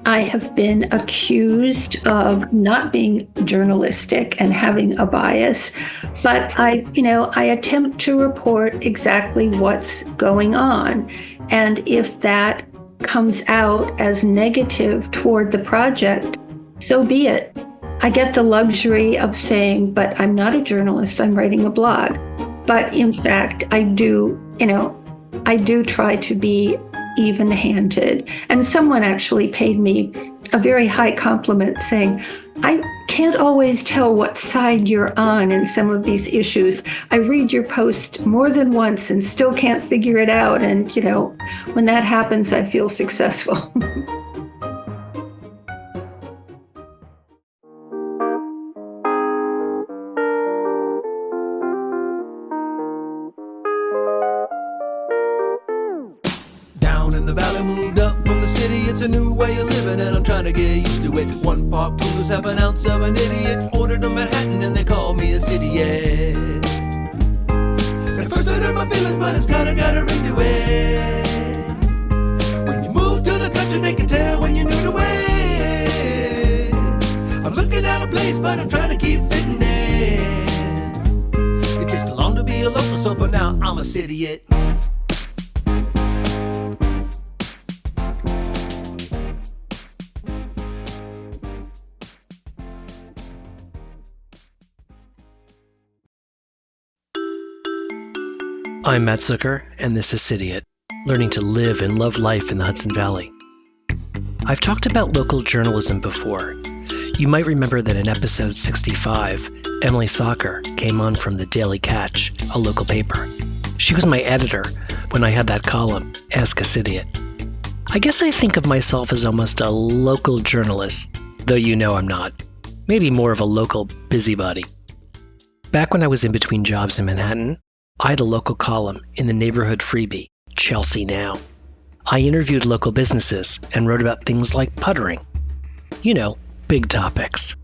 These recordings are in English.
I have been accused of not being journalistic and having a bias, but I attempt to report exactly what's going on. And if that comes out as negative toward the project, so be it. I get the luxury of saying, but I'm not a journalist, I'm writing a blog. But in fact, I do try to be even-handed. And someone actually paid me a very high compliment saying, I can't always tell what side you're on in some of these issues. I read your post more than once and still can't figure it out. And, when that happens, I feel successful. In the valley, moved up from the city. It's a new way of living and I'm trying to get used to it. One park coolers, half an ounce of an idiot. Ordered a Manhattan and they call me a city, yeah. At first I hurt my feelings, but it's kinda got a ring to it. When you move to the country, they can tell when you're new to it. I'm looking at a place, but I'm trying to keep fitting in. It takes too long to be a local, so for now I'm a city-it. I'm Matt Zucker, and this is Cityit, learning to live and love life in the Hudson Valley. I've talked about local journalism before. You might remember that in episode 65, Emily Socker came on from the Daily Catch, a local paper. She was my editor when I had that column, Ask a Cityit. I guess I think of myself as almost a local journalist, though I'm not. Maybe more of a local busybody. Back when I was in between jobs in Manhattan, I had a local column in the neighborhood freebie, Chelsea Now. I interviewed local businesses and wrote about things like puttering. Big topics.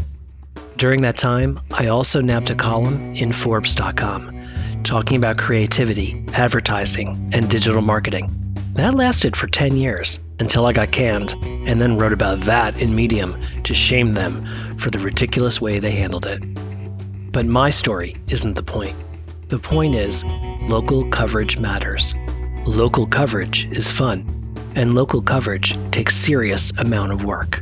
During that time, I also nabbed a column in Forbes.com, talking about creativity, advertising, and digital marketing. That lasted for 10 years until I got canned, and then wrote about that in Medium to shame them for the ridiculous way they handled it. But my story isn't the point. The point is, local coverage matters. Local coverage is fun, and local coverage takes serious amount of work.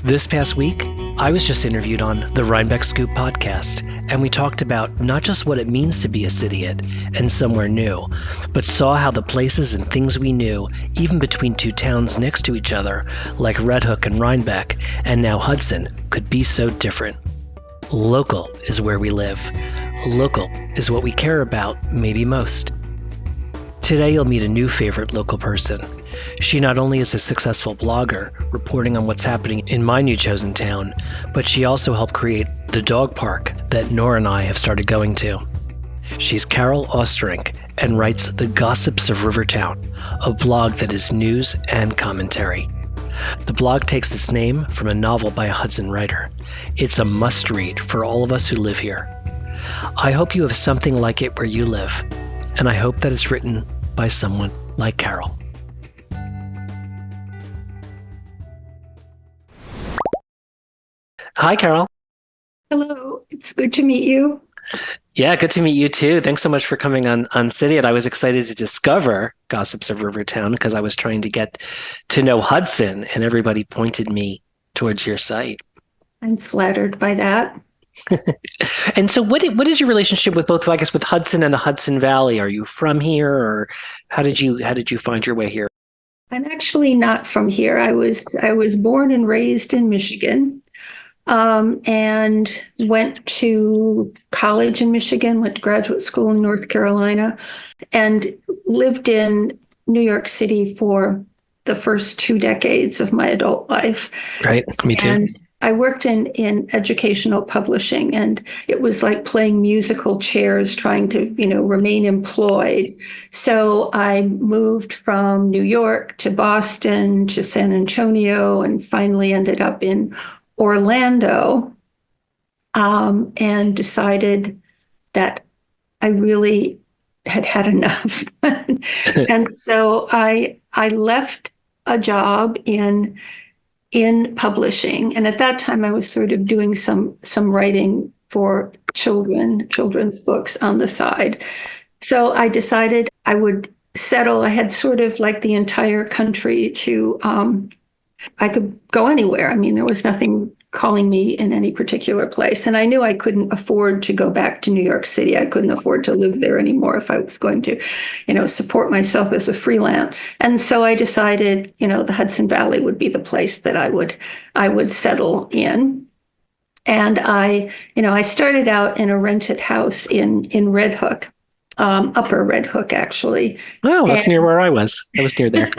This past week, I was just interviewed on the Rhinebeck Scoop podcast, and we talked about not just what it means to be a cityit and somewhere new, but saw how the places and things we knew, even between two towns next to each other, like Red Hook and Rhinebeck, and now Hudson, could be so different. Local is where we live. Local is what we care about, maybe most. Today you'll meet a new favorite local person. She not only is a successful blogger, reporting on what's happening in my new chosen town, but she also helped create the dog park that Nora and I have started going to. She's Carole Osterink and writes the Gossips of Rivertown, a blog that is news and commentary. The blog takes its name from a novel by a Hudson writer. It's a must-read for all of us who live here. I hope you have something like it where you live, and I hope that it's written by someone like Carole. Hi, Carole. Hello, it's good to meet you. Yeah, good to meet you too. Thanks so much for coming on Cityit. I was excited to discover Gossips of Rivertown because I was trying to get to know Hudson, and everybody pointed me towards your site. I'm flattered by that. And so what is your relationship with both, I guess, with Hudson and the Hudson Valley? Are you from here, or how did you find your way here? I'm actually not from here. I was born and raised in Michigan, and went to college in Michigan, went to graduate school in North Carolina, and lived in New York City for the first 2 decades of my adult life. Right, me too. And I worked in educational publishing, and it was like playing musical chairs, trying to, remain employed. So I moved from New York to Boston to San Antonio, and finally ended up in Orlando, and decided that I really had enough. And so I left a job in in publishing. And at that time, I was sort of doing some writing for children's books on the side. So I decided I would settle. I had sort of like the entire country to, I could go anywhere. I mean, there was nothing calling me in any particular place. And I knew I couldn't afford to go back to New York City. I couldn't afford to live there anymore if I was going to, support myself as a freelance. And so I decided, the Hudson Valley would be the place that I would settle in. And I started out in a rented house in Red Hook, Upper Red Hook, actually. Oh, that's near where I was. I was near there.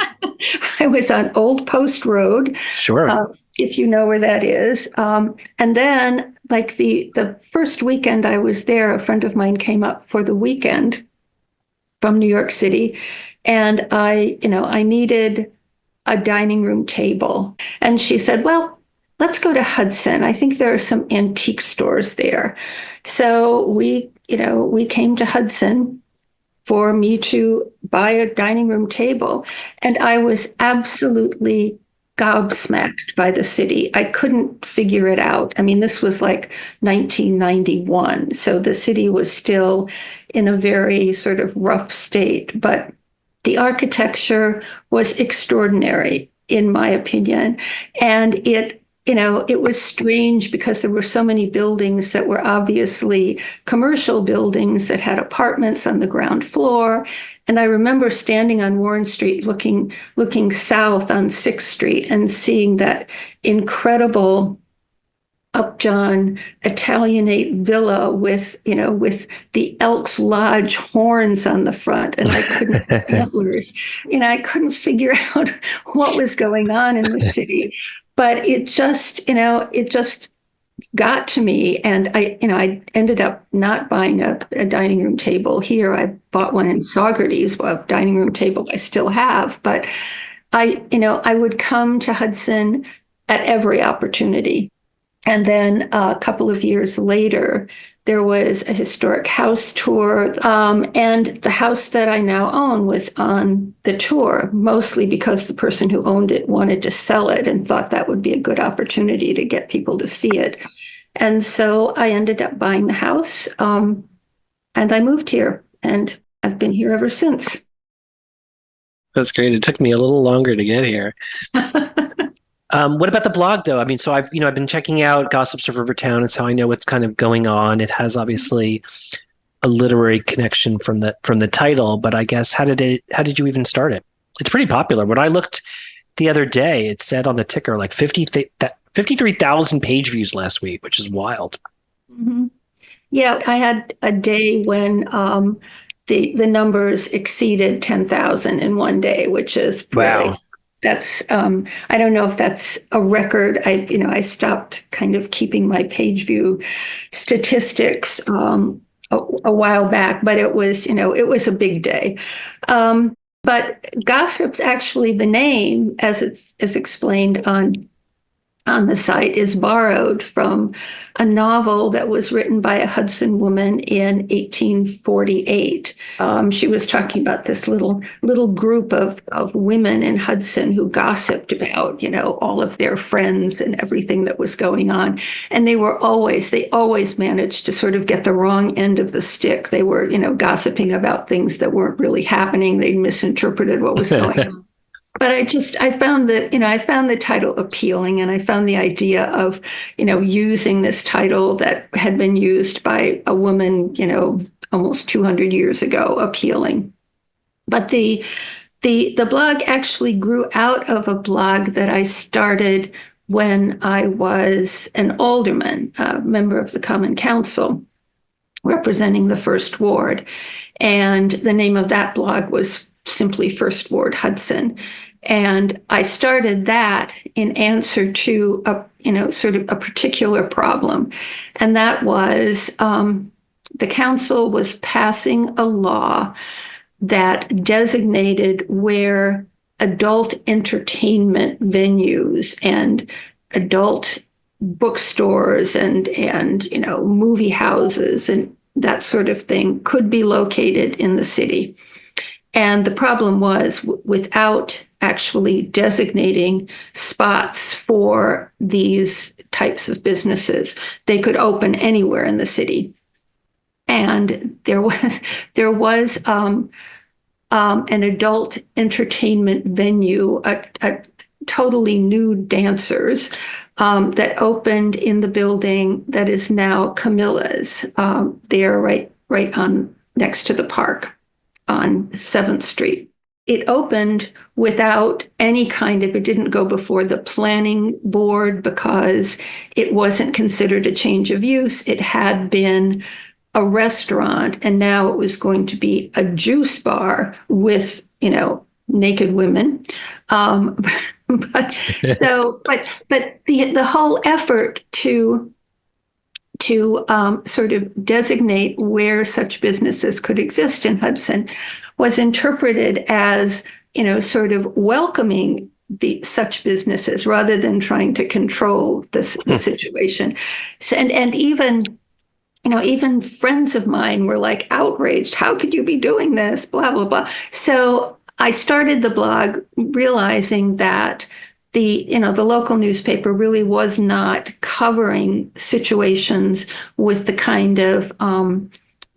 I was on Old Post Road. Sure. If you know where that is. And then, like the first weekend I was there, a friend of mine came up for the weekend from New York City, and I needed a dining room table. And she said, well, let's go to Hudson. I think there are some antique stores there. So we came to Hudson for me to buy a dining room table. And I was absolutely gobsmacked by the city. I couldn't figure it out. I mean, this was like 1991. So the city was still in a very sort of rough state, but the architecture was extraordinary, in my opinion. And it was strange because there were so many buildings that were obviously commercial buildings that had apartments on the ground floor. And I remember standing on Warren Street looking south on 6th Street and seeing that incredible Upjohn Italianate villa with the Elks Lodge horns on the front, and I couldn't antlers. I couldn't figure out what was going on in the city. But it just got to me, and I ended up not buying a dining room table here. I bought one in Saugerties, a dining room table I still have. But I would come to Hudson at every opportunity. And then a couple of years later, there was a historic house tour, and the house that I now own was on the tour, mostly because the person who owned it wanted to sell it and thought that would be a good opportunity to get people to see it. And so I ended up buying the house, and I moved here, and I've been here ever since. That's great. It took me a little longer to get here. What about the blog, though? I mean, so I've been checking out Gossips of Rivertown. It's how I know what's kind of going on. It has obviously a literary connection from the title, but I guess how did you even start it? It's pretty popular. When I looked the other day, it said on the ticker like 53,000 page views last week, which is wild. Mm-hmm. Yeah, I had a day when the numbers exceeded 10,000 in one day, which is really. Wow. That's I don't know if that's a record. I stopped kind of keeping my page view statistics a while back, but it was a big day. But Gossips, actually, the name, as it's explained on the site, is borrowed from a novel that was written by a Hudson woman in 1848. She was talking about this little group of women in Hudson who gossiped about, all of their friends and everything that was going on. And they always managed to sort of get the wrong end of the stick. They were, gossiping about things that weren't really happening. They misinterpreted what was going on. But I found the title appealing, and I found the idea of, using this title that had been used by a woman, almost 200 years ago appealing. But the blog actually grew out of a blog that I started when I was an alderman, a member of the Common Council, representing the First Ward. And the name of that blog was simply First Ward Hudson. And I started that in answer to sort of a particular problem. And that was the council was passing a law that designated where adult entertainment venues and adult bookstores and movie houses and that sort of thing could be located in the city. And the problem was, without actually designating spots for these types of businesses. They could open anywhere in the city. And there was an adult entertainment venue, a totally nude dancers that opened in the building that is now Camilla's. They're right on next to the park on 7th Street. It opened without any it didn't go before the planning board because it wasn't considered a change of use. It had been a restaurant, and now it was going to be a juice bar with, naked women. But the whole effort to sort of designate where such businesses could exist in Hudson was interpreted as, sort of welcoming such businesses rather than trying to control the situation. And even friends of mine were like outraged. How could you be doing this? Blah, blah, blah. So I started the blog realizing that the local newspaper really was not covering situations with the kind of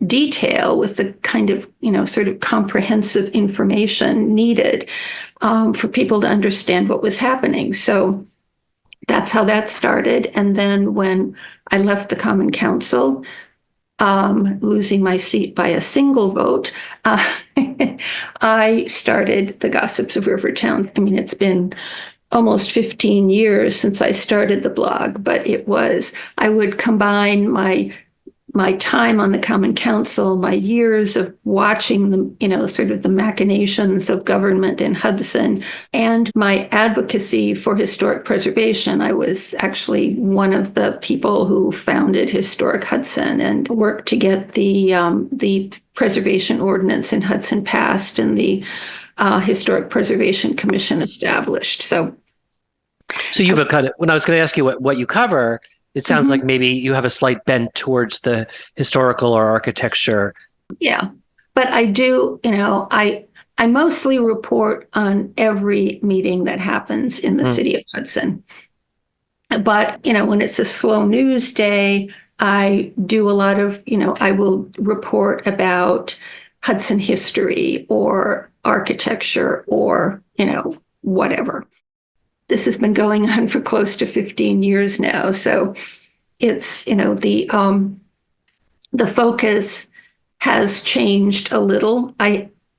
detail, with the kind of, sort of comprehensive information needed for people to understand what was happening. So that's how that started. And then when I left the Common Council, losing my seat by a single vote, I started the Gossips of Rivertown. I mean, it's been almost 15 years since I started the blog, but I would combine my time on the Common Council, my years of watching the, sort of the machinations of government in Hudson, and my advocacy for historic preservation. I was actually one of the people who founded Historic Hudson and worked to get the preservation ordinance in Hudson passed and the Historic Preservation Commission established. So you have when I was going to ask you what you cover, it sounds like maybe you have a slight bent towards the historical or architecture. Yeah, but I do, I mostly report on every meeting that happens in the city of Hudson. But, when it's a slow news day, I do a lot of, I will report about Hudson history or architecture or, whatever. This has been going on for close to 15 years now. So it's, the focus has changed a little.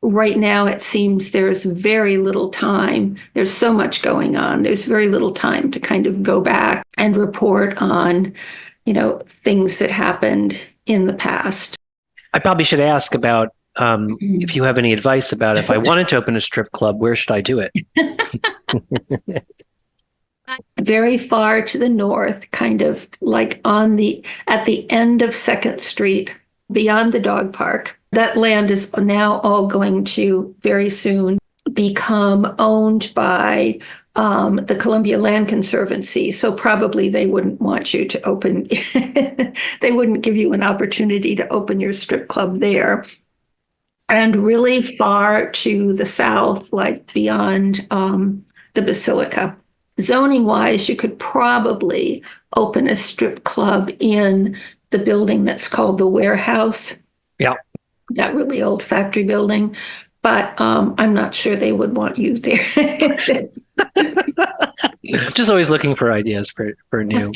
Right now, it seems there's very little time. There's so much going on. There's very little time to kind of go back and report on, things that happened in the past. I probably should ask about if you have any advice about if I wanted to open a strip club, where should I do it? Very far to the north, kind of like at the end of 2nd Street, beyond the dog park. That land is now all going to very soon become owned by the Columbia Land Conservancy. So probably they wouldn't want you to open, they wouldn't give you an opportunity to open your strip club there. And really far to the south, like beyond the Basilica. Zoning wise, you could probably open a strip club in the building that's called the Warehouse. Yeah. That really old factory building. But I'm not sure they would want you there. Just always looking for ideas for new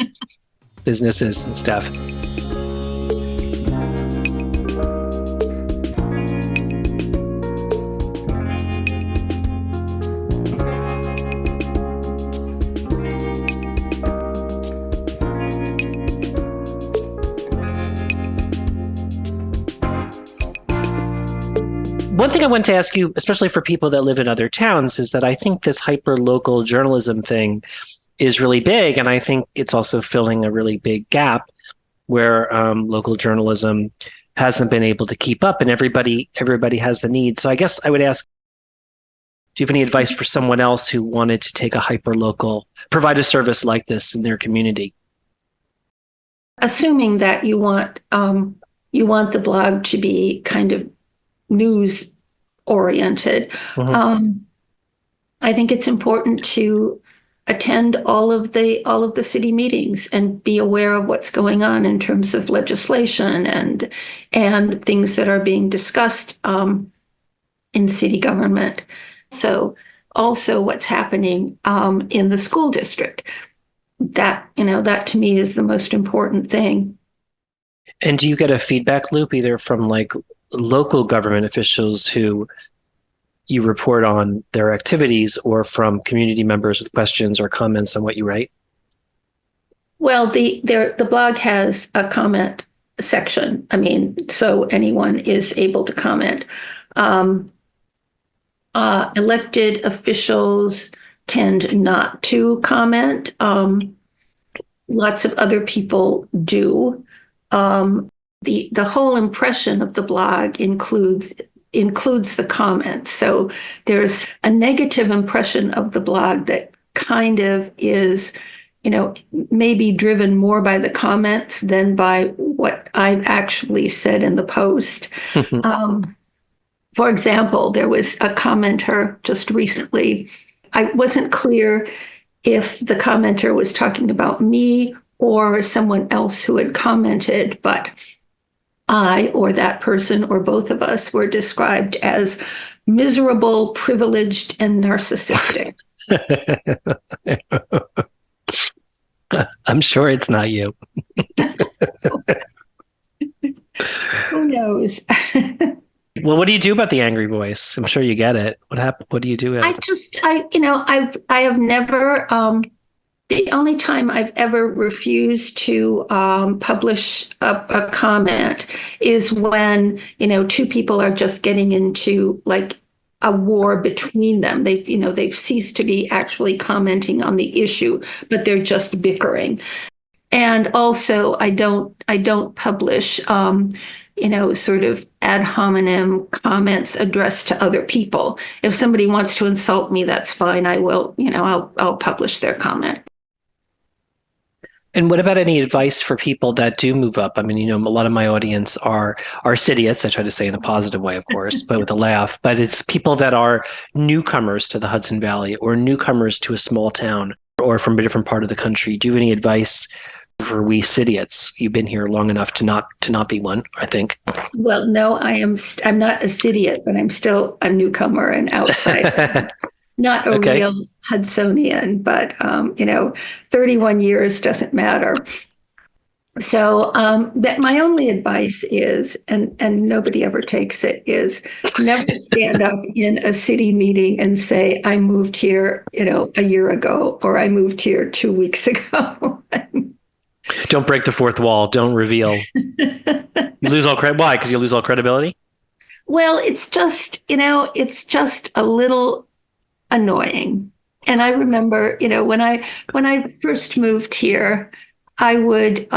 businesses and stuff. One thing I want to ask you, especially for people that live in other towns, is that I think this hyper-local journalism thing is really big, and I think it's also filling a really big gap where local journalism hasn't been able to keep up, and everybody has the need. So I guess I would ask, do you have any advice for someone else who wanted to take a hyper-local, provide a service like this in their community? Assuming that you want the blog to be kind of news oriented. I think it's important to attend all of the city meetings and be aware of what's going on in terms of legislation and things that are being discussed in city government. So also what's happening in the school district. That to me is the most important thing. And do you get a feedback loop either from like local government officials who you report on their activities or from community members with questions or comments on what you write? Well, the blog has a comment section. I mean, so anyone is able to comment. Elected officials tend not to comment. Lots of other people do. The whole impression of the blog includes the comments. So there's a negative impression of the blog that kind of is, maybe driven more by the comments than by what I've actually said in the post. For example, there was a commenter just recently. I wasn't clear if the commenter was talking about me or someone else who had commented, but I or that person or both of us were described as miserable, privileged, and narcissistic. I'm sure it's not you. Who knows? Well, what do you do about the angry voice? I'm sure you get it. What do you do? I have never, the only time I've ever refused to publish a comment is when, two people are just getting into like a war between them. They've ceased to be actually commenting on the issue, but they're just bickering. And also I don't publish, sort of ad hominem comments addressed to other people. If somebody wants to insult me, that's fine. I will, I'll publish their comment. And what about any advice for people that do move up? I mean, a lot of my audience are citiettes. I try to say in a positive way, of course, but with a laugh. But it's people that are newcomers to the Hudson Valley or newcomers to a small town or from a different part of the country. Do you have any advice for we citiettes? You've been here long enough to not be one, I think. Well, no, I'm not a citiette, but I'm still a newcomer and outsider. Not a real Hudsonian, but 31 years doesn't matter. So that my only advice is, and nobody ever takes it, is never stand up in a city meeting and say, I moved here, a year ago, or I moved here 2 weeks ago. Don't break the fourth wall. Don't reveal. You lose all credit. Why? Because you lose all credibility? Well, it's just a little annoying. And I remember, when I first moved here, I would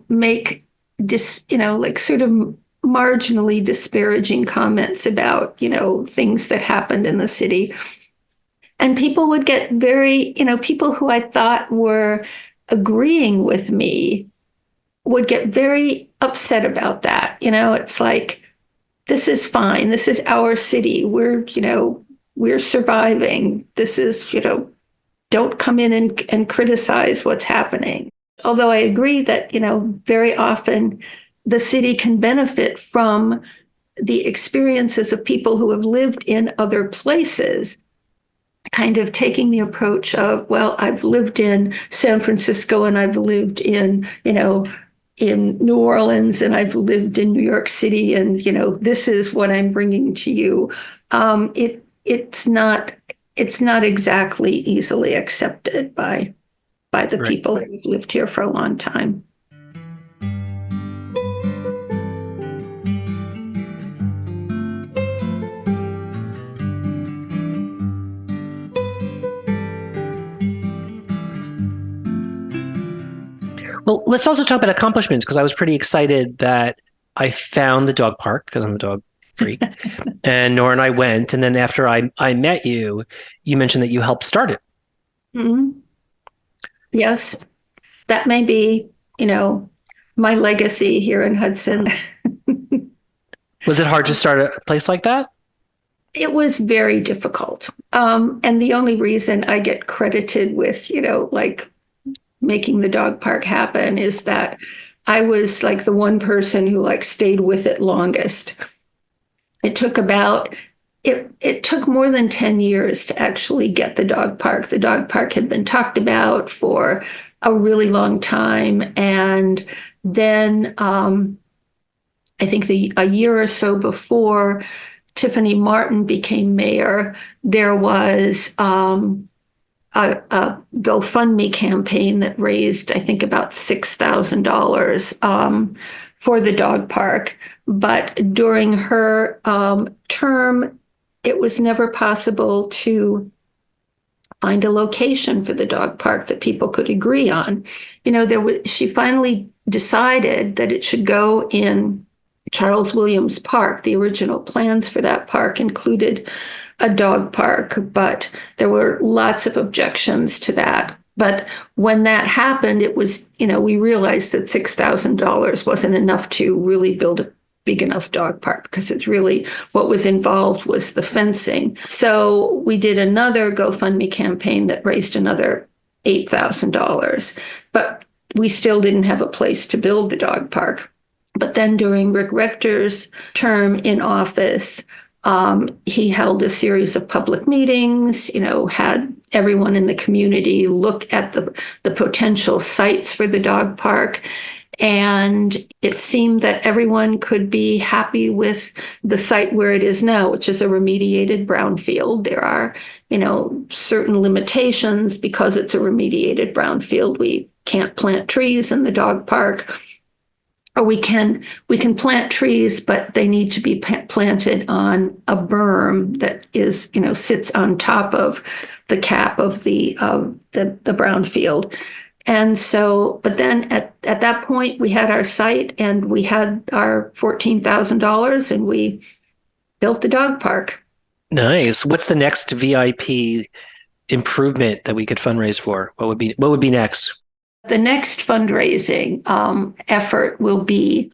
make sort of marginally disparaging comments about, things that happened in the city. And people would get very, people who I thought were agreeing with me would get very upset about that. It's like, this is fine. This is our city. We're surviving. This is, don't come in and criticize what's happening. Although I agree that, very often the city can benefit from the experiences of people who have lived in other places, kind of taking the approach of, well, I've lived in San Francisco and I've lived in, in New Orleans and I've lived in New York City and, this is what I'm bringing to you. It's not exactly easily accepted by the Right. people who've lived here for a long time. Well, let's also talk about accomplishments, because I was pretty excited that I found the dog park, because I'm a dog freak. And Nora and I went. And then after I met you, you mentioned that you helped start it. Mm-hmm. Yes, that may be, my legacy here in Hudson. Was it hard to start a place like that? It was very difficult. And the only reason I get credited with, like making the dog park happen is that I was like the one person who like stayed with it longest. It took about it took more than 10 years to actually get the dog park. The dog park had been talked about for a really long time. And then I think a year or so before Tiffany Martin became mayor, there was a GoFundMe campaign that raised, I think, about $6,000 for the dog park. But during her term, it was never possible to find a location for the dog park that people could agree on. She finally decided that it should go in Charles Williams Park. The original plans for that park included a dog park, but there were lots of objections to that. But when that happened, it was, we realized that $6,000 wasn't enough to really build a big enough dog park, because it's really what was involved was the fencing. So we did another GoFundMe campaign that raised another $8,000, but we still didn't have a place to build the dog park. But then during Rick Rector's term in office, he held a series of public meetings, had everyone in the community look at the potential sites for the dog park. And it seemed that everyone could be happy with the site where it is now, which is a remediated brownfield. There are, certain limitations because it's a remediated brownfield. We can't plant trees in the dog park. Or we can plant trees, but they need to be planted on a berm that is, sits on top of the cap of the brownfield. And so, but then at that point, we had our site and we had our $14,000 and we built the dog park. Nice. What's the next VIP improvement that we could fundraise for? What would be next? The next fundraising effort will be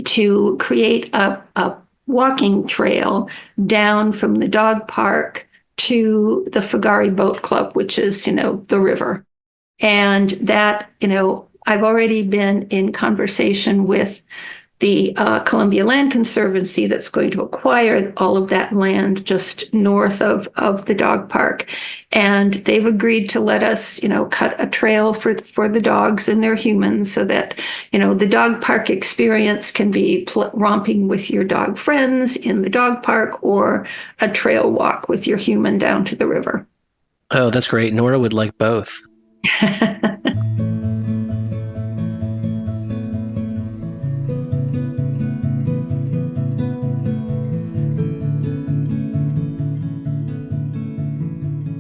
to create a walking trail down from the dog park to the Fagari Boat Club, which is, the river. And that, I've already been in conversation with the Columbia Land Conservancy that's going to acquire all of that land just north of the dog park. And they've agreed to let us, cut a trail for the dogs and their humans so that, the dog park experience can be romping with your dog friends in the dog park or a trail walk with your human down to the river. Oh, that's great. Nora would like both.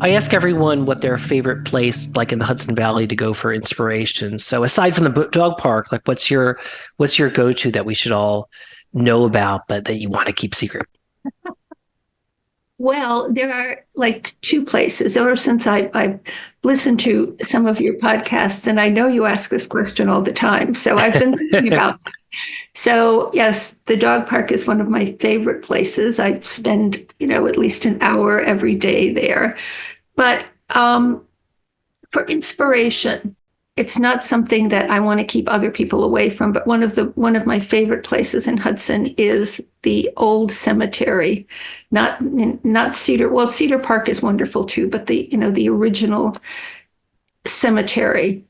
I ask everyone what their favorite place, like in the Hudson Valley, to go for inspiration. So aside from the dog park, like what's your go-to that we should all know about, but that you want to keep secret? Well, there are like two places. Ever since I've listened to some of your podcasts, and I know you ask this question all the time, so I've been thinking about that. So yes, the dog park is one of my favorite places. I spend, at least an hour every day there. But for inspiration, it's not something that I want to keep other people away from. But one of my favorite places in Hudson is the old cemetery, not Cedar. Well, Cedar Park is wonderful too, but the original cemetery,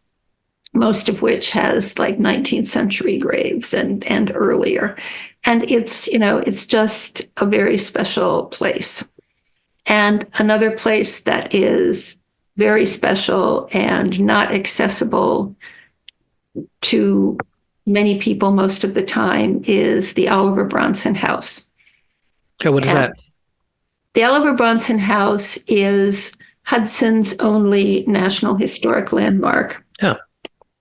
most of which has like 19th century graves and earlier, and it's just a very special place. And another place that is very special and not accessible to many people most of the time is the Oliver Bronson House. Oh, what is that? The Oliver Bronson House is Hudson's only National Historic Landmark. Oh.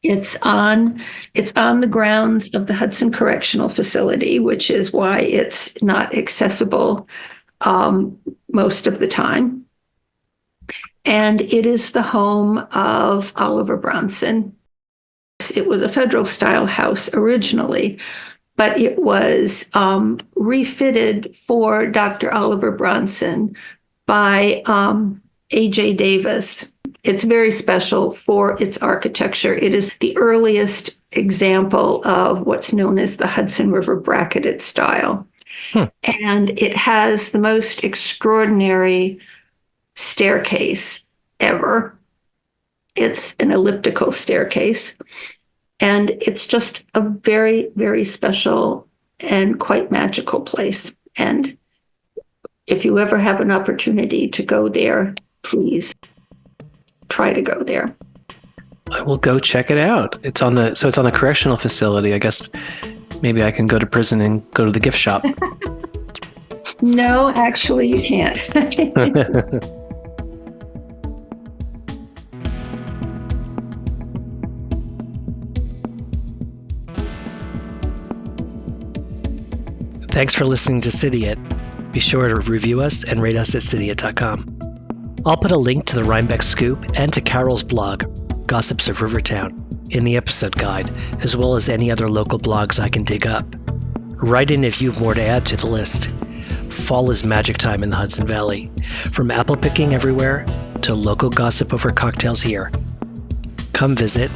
It's on the grounds of the Hudson Correctional Facility, which is why it's not accessible most of the time. And it is the home of Oliver Bronson. It was a federal style house originally, but it was refitted for Dr. Oliver Bronson by A.J. Davis. It's very special for its architecture. It is the earliest example of what's known as the Hudson River bracketed style. And it has the most extraordinary staircase ever. It's an elliptical staircase. And it's just a very, very special and quite magical place. And if you ever have an opportunity to go there, please try to go there. I will go check it out. It's on the correctional facility. I guess maybe I can go to prison and go to the gift shop. No, actually, you can't. Thanks for listening to City It. Be sure to review us and rate us at cityit.com. I'll put a link to the Rhinebeck Scoop and to Carole's blog, Gossips of Rivertown, in the episode guide, as well as any other local blogs I can dig up. Write in if you have more to add to the list. Fall is magic time in the Hudson Valley, from apple picking everywhere to local gossip over cocktails here. Come visit.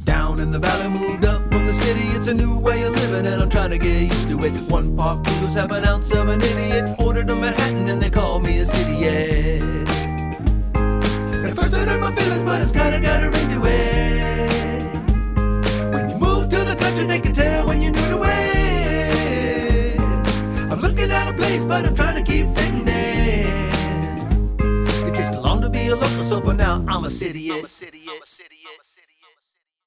Down in the valley, moved up from the city. It's a new way of living and I'm trying to get used to it. 1 park coolers, half an ounce of an idiot. Ordered a Manhattan and they call me a city-ed. At first I hurt my feelings, but it's kinda got her into it. When you move to the country, they can tell when you're new to it. I'm looking at a place, but I'm trying to keep fitting in. It takes too long to be a local, so for now I'm a city-ed.